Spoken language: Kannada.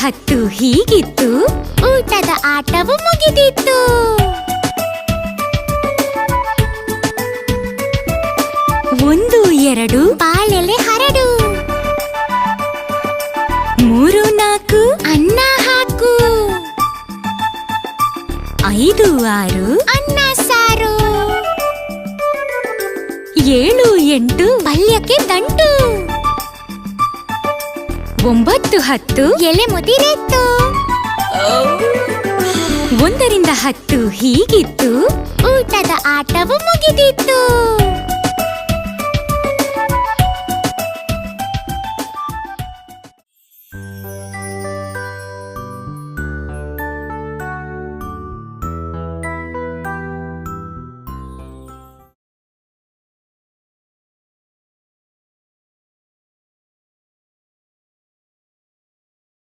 10 ಹೀಗಿತ್ತು, ಊಟದ ಆಟವು ಮುಗಿದಿತ್ತು. 1 2 ಬಾಳೆಲೆ ಹರಡು. 3 4 ಅನ್ನ ಹಾಕು. 5 6 ಅನ್ನ ಸಾರು. 7 8 ಪಲ್ಯಕ್ಕೆ ದಂಟು. 9 10 ಎಲೆ ಮುದಿರೆತ್ತು. 1 ರಿಂದ 10 ಹೀಗಿತ್ತು, ಊಟದ ಆಟವು ಮುಗಿದಿತ್ತು.